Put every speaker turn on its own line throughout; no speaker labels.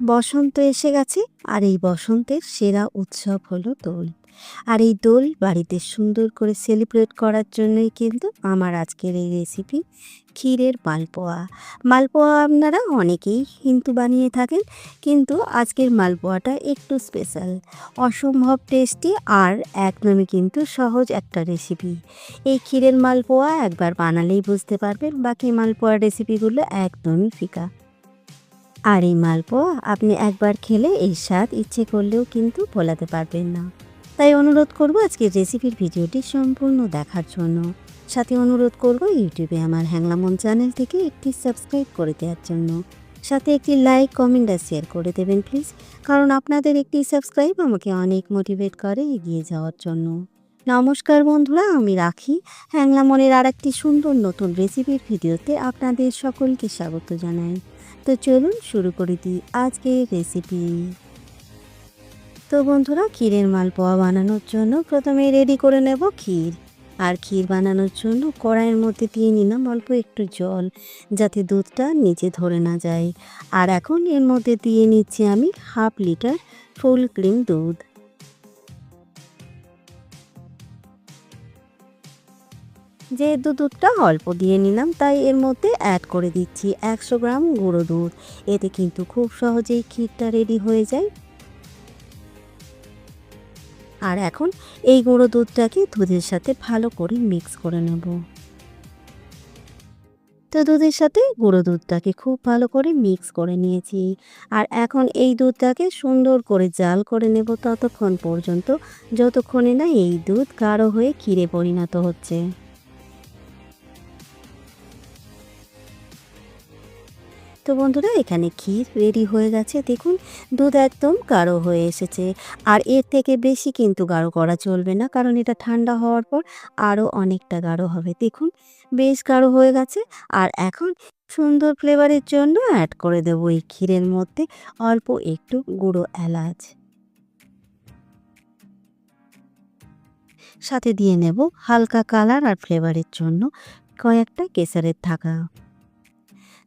বসন্ত এসে গেছে, আর এই বসন্তের সেরা উৎসব হলো দোল। আর এই দোল বাড়িতে সুন্দর করে সেলিব্রেট করার জন্যই কিন্তু আমার আজকের এই রেসিপি, ক্ষীরের মালপোয়া। মালপোয়া আপনারা অনেকেই কিন্তু বানিয়ে থাকেন, কিন্তু আজকের মালপোয়াটা একটু স্পেশাল, অসম্ভব টেস্টি আর একদমই কিন্তু সহজ একটা রেসিপি। এই ক্ষীরের মালপোয়া একবার বানালেই বুঝতে পারবেন, বাকি মালপোয়ার রেসিপিগুলো একদমই ফিকা। আর এই মালপোয়া আপনি একবার খেলে এই স্বাদ ইচ্ছে করলেও কিন্তু ভোলাতে পারবেন না। তাই অনুরোধ করব আজকের রেসিপির ভিডিওটি সম্পূর্ণ দেখার জন্য। সাথে অনুরোধ করব ইউটিউবে আমার হ্যাংলা মন চ্যানেল থেকে একটি সাবস্ক্রাইব করে দেওয়ার জন্য। সাথে একটি লাইক, কমেন্ট আর শেয়ার করে দেবেন প্লিজ, কারণ আপনাদের একটি সাবস্ক্রাইব আমাকে অনেক মোটিভেট করে এগিয়ে যাওয়ার জন্য। নমস্কার বন্ধুরা, আমি রাখি হ্যাংলা মনের আর একটি সুন্দর নতুন রেসিপির ভিডিওতে আপনাদের সকলকে স্বাগত জানাই। তো চলুন শুরু করে দিই আজকের রেসিপি। তো বন্ধুরা, ক্ষীরের মালপোয়া বানানোর জন্য প্রথমে রেডি করে নেব ক্ষীর। আর ক্ষীর বানানোর জন্য কড়াইয়ের মধ্যে দিয়ে নিলাম অল্প একটু জল, যাতে দুধটা নিচে ধরে না যায়। আর এখন এর মধ্যে দিয়ে নিচ্ছি আমি 1/2 লিটার ফুল ক্রিম দুধ। যেহেতু দুধটা অল্প দিয়ে নিলাম, তাই এর মধ্যে অ্যাড করে দিচ্ছি 100 গ্রাম গুঁড়ো দুধ। এতে কিন্তু খুব সহজেই ক্ষীরটা রেডি হয়ে যায়। আর এখন এই গুঁড়ো দুধটাকে দুধের সাথে ভালো করে মিক্স করে নেব। তো দুধের সাথে গুঁড়ো দুধটাকে খুব ভালো করে মিক্স করে নিয়েছি। আর এখন এই দুধটাকে সুন্দর করে জাল করে নেব ততক্ষণ পর্যন্ত, যতক্ষণে না এই দুধ গাঢ় হয়ে ক্ষীরে পরিণত হচ্ছে। তো বন্ধুরা, এখানে ক্ষীর রেডি হয়ে গেছে। দেখুন, দুধ একদম গাঢ় হয়ে এসেছে। আর এর থেকে বেশি কিন্তু গাঢ় করা চলবে না, কারণ এটা ঠান্ডা হওয়ার পর আরও অনেকটা গাঢ় হবে। দেখুন, বেশ গাঢ় হয়ে গেছে। আর এখন সুন্দর ফ্লেভারের জন্য অ্যাড করে দেবো এই ক্ষীরের মধ্যে অল্প একটু গুঁড়ো এলাচ। সাথে দিয়ে নেব হালকা কালার আর ফ্লেভারের জন্য কয়েকটা কেশরের থাকা।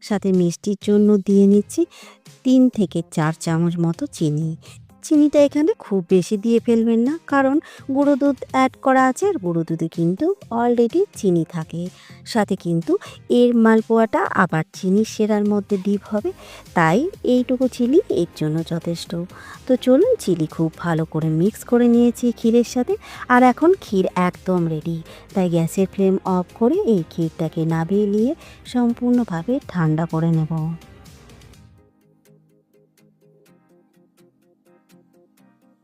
সাথে মিষ্টির জন্য দিয়ে নিচ্ছি 3 থেকে 4 চামচ মতো চিনি। চিনিটা এখানে খুব বেশি দিয়ে ফেলবেন না, কারণ গুঁড়ো দুধ অ্যাড করা আছে, আর গুঁড়ো দুধে কিন্তু অলরেডি চিনি থাকে। সাথে কিন্তু এর মালপোয়াটা আবার চিনি সেরার মধ্যে ডিপ হবে, তাই এইটুকু চিনি এর জন্য যথেষ্ট। তো চলুন, চিনি খুব ভালো করে মিক্স করে নিয়েছি ক্ষীরের সাথে। আর এখন ক্ষীর একদম রেডি, তাই গ্যাসের ফ্লেম অফ করে এই ক্ষীরটাকে নামিয়ে নিয়ে সম্পূর্ণভাবে ঠান্ডা করে নেব।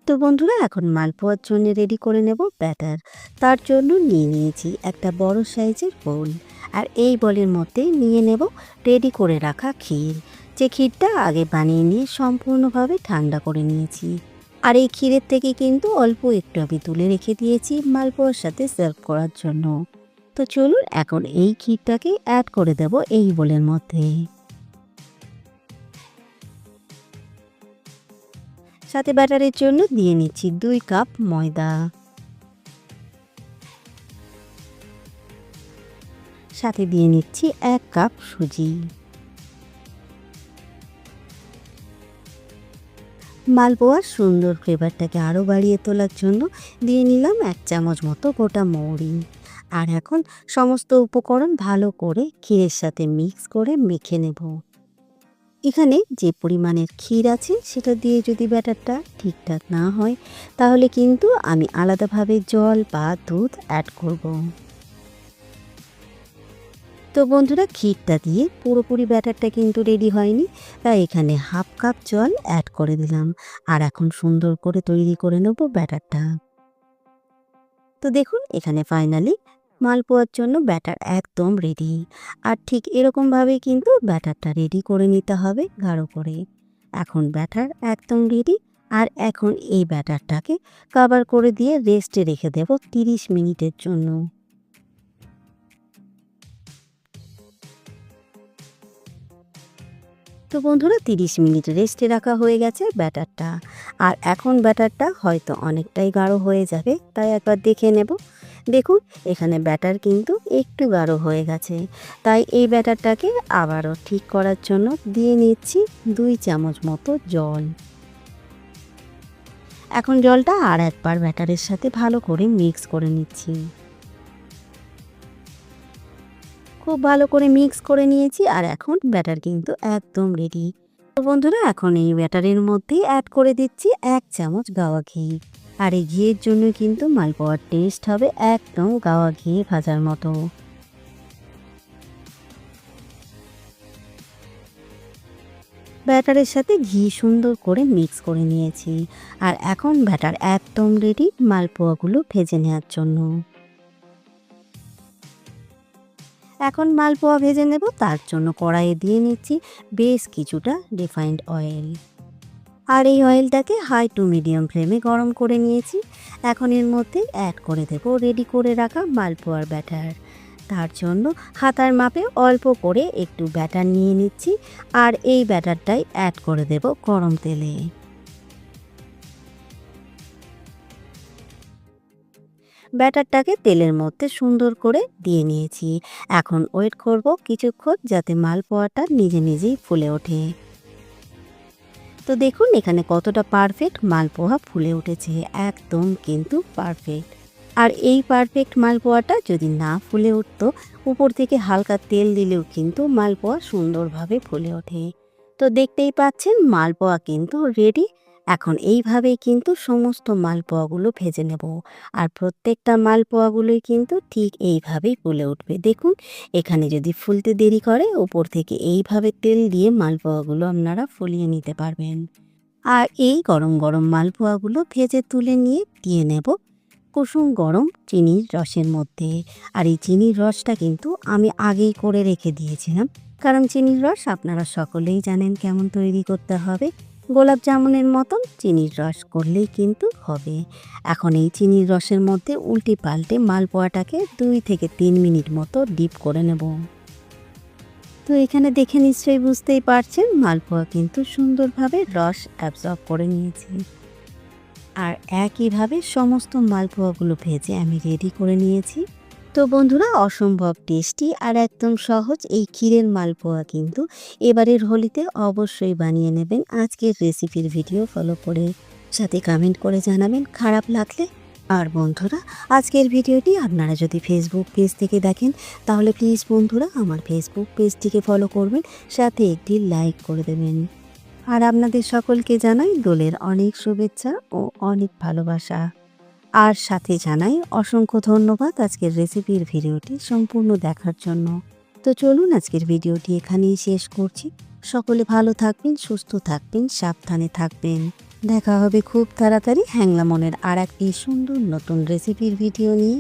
তো বন্ধুরা, এখন মালপোয়ার জন্য রেডি করে নেব ব্যাটার। তার জন্য নিয়ে নিয়েছি একটা বড় সাইজের বোল। আর এই বোলের মধ্যে নিয়ে নেব রেডি করে রাখা ক্ষীর, যে ক্ষীরটা আগে বানিয়ে নিয়ে সম্পূর্ণভাবে ঠান্ডা করে নিয়েছি। আর এই ক্ষীরের থেকে কিন্তু অল্প একটু আমি তুলে রেখে দিয়েছি মালপোয়ার সাথে সার্ভ করার জন্য। তো চলুন, এখন এই ক্ষীরটাকে অ্যাড করে দেব এই বোলের মধ্যে। সাথে ব্যাটারের জন্য দিয়ে নিচ্ছি 2 কাপ ময়দা। সাথে দিয়ে নিচ্ছি 1 কাপ সুজি। মালপোয়ার সুন্দর ফ্লেভারটাকে আরও বাড়িয়ে তোলার জন্য দিয়ে নিলাম 1 চামচ মতো গোটা মৌরি। আর এখন সমস্ত উপকরণ ভালো করে ক্ষীরের সাথে মিক্স করে মেখে নেব। এখানে যে পরিমাণের ক্ষীর আছে সেটা দিয়ে যদি ব্যাটারটা ঠিকঠাক না হয়, তাহলে কিন্তু আমি আলাদাভাবে জল বা দুধ অ্যাড করব। তো বন্ধুরা, ক্ষীরটা দিয়ে পুরোপুরি ব্যাটারটা কিন্তু রেডি হয়নি, তাই এখানে 1/2 কাপ জল অ্যাড করে দিলাম। আর এখন সুন্দর করে তৈরি করে নেব ব্যাটারটা। তো দেখুন, এখানে ফাইনালি মালপোয়ার জন্য ব্যাটার একদম রেডি। আর ঠিক এরকমভাবেই কিন্তু ব্যাটারটা রেডি করে নিতে হবে গাঢ় করে। এখন ব্যাটার একদম রেডি। আর এখন এই ব্যাটারটাকে কভার করে দিয়ে রেস্টে রেখে দেব 30 মিনিটের জন্য। তো বন্ধুরা, 30 মিনিট রেস্টে রাখা হয়ে গেছে ব্যাটারটা। আর এখন ব্যাটারটা হয়তো অনেকটাই গাঢ় হয়ে যাবে, তাই একবার দেখে নেব। দেখুন এখানে ব্যাটার কিন্তু একটু গাঢ় হয়ে গেছে, তাই এই ব্যাটারটাকে আবারও ঠিক করার জন্য দিয়ে নিচ্ছি 2 চামচ মতো জল। এখন জলটা আর একবার ব্যাটারের সাথে ভালো করে মিক্স করে নিচ্ছি। খুব ভালো করে মিক্স করে নিয়েছি আর এখন ব্যাটার কিন্তু একদম রেডি। তো বন্ধুরা এখন এই ব্যাটারের মধ্যে অ্যাড করে দিচ্ছি 1 চামচ গাওয়া ঘি। আর এই ঘিয়ের জন্য কিন্তু মালপোয়ার টেস্ট হবে একদম গাওয়া ঘি ভাজার মতো। ব্যাটারের সাথে ঘি সুন্দর করে মিক্স করে নিয়েছি আর এখন ব্যাটার একদম রেডি মালপোয়াগুলো ভেজে নেওয়ার জন্য। এখন মালপোয়া ভেজে নেব, তার জন্য কড়াইয়ে দিয়ে নিচ্ছি বেশ কিছুটা রিফাইন্ড অয়েল। আর এই অয়েলটাকে হাই টু মিডিয়াম ফ্লেমে গরম করে নিয়েছি। এখন এর মধ্যে অ্যাড করে দেব রেডি করে রাখা মালপোয়ার ব্যাটার। তার জন্য হাতার মাপে অল্প করে একটু ব্যাটার নিয়ে নিচ্ছি আর এই ব্যাটারটাই অ্যাড করে দেব গরম তেলে। ব্যাটারটাকে তেলের মধ্যে সুন্দর করে দিয়ে নিয়েছি। এখন ওয়েট করব কিছুক্ষণ যাতে মালপোয়াটা নিজে নিজেই ফুলে ওঠে। তো দেখুন এখানে কতটা পারফেক্ট মালপোয়া ফুলে উঠেছে, একদম কিন্তু পারফেক্ট। আর এই পারফেক্ট মালপোয়াটা যদি না ফুলে উঠতো, উপর থেকে হালকা তেল দিলেও কিন্তু মালপোয়া সুন্দরভাবে ফুলে ওঠে। তো দেখতেই পাচ্ছেন মালপোয়া কিন্তু রেডি। এখন এইভাবেই কিন্তু সমস্ত মালপোয়াগুলো ভেজে নেব আর প্রত্যেকটা মালপোয়াগুলোই কিন্তু ঠিক এইভাবেই ফুলে উঠবে। দেখুন এখানে যদি ফুলতে দেরি করে উপর থেকে এইভাবে তেল দিয়ে মালপোয়াগুলো আপনারা ফুলিয়ে নিতে পারবেন। আর এই গরম গরম মালপোয়াগুলো ভেজে তুলে নিয়ে দিয়ে নেব কুসুম গরম চিনির রসের মধ্যে। আর এই চিনির রসটা কিন্তু আমি আগেই করে রেখে দিয়েছিলাম, কারণ চিনির রস আপনারা সকলেই জানেন কেমন তৈরি করতে হবে। গোলাপ জামুনের মতন চিনির রস করলেই কিন্তু হবে। এখন এই চিনির রসের মধ্যে উল্টে পাল্টে মালপোয়াটাকে 2 থেকে 3 মিনিট মতো ডিপ করে নেব। তো এখানে দেখে নিশ্চয়ই বুঝতেই পারছেন মালপোয়া কিন্তু সুন্দরভাবে রস অ্যাবজর্ব করে নিয়েছি। আর একইভাবে সমস্ত মালপোয়াগুলো ভেজে আমি রেডি করে নিয়েছি। তো বন্ধুরা অসম্ভব টেস্টি আর একদম সহজ এই ক্ষীরের মালপোয়া কিন্তু এবারের হোলিতে অবশ্যই বানিয়ে নেবেন আজকের রেসিপির ভিডিও ফলো করে। সাথে কমেন্ট করে জানাবেন খারাপ লাগলে। আর বন্ধুরা আজকের ভিডিওটি আপনারা যদি ফেসবুক পেজ থেকে দেখেন তাহলে প্লিজ বন্ধুরা আমার ফেসবুক পেজটিকে ফলো করবেন, সাথে একটি লাইক করে দেবেন। আর আপনাদের সকলকে জানাই দোলের অনেক শুভেচ্ছা ও অনেক ভালোবাসা। আর সাথে জানাই অসংখ্য ধন্যবাদ আজকের রেসিপির ভিডিওটি সম্পূর্ণ দেখার জন্য। তো চলুন আজকের ভিডিওটি এখানেই শেষ করছি। সকলে ভালো থাকবেন, সুস্থ থাকবেন, সাবধানে থাকবেন। দেখা হবে খুব তাড়াতাড়ি হ্যাংলা মনের আর একটি সুন্দর নতুন রেসিপির ভিডিও নিয়ে।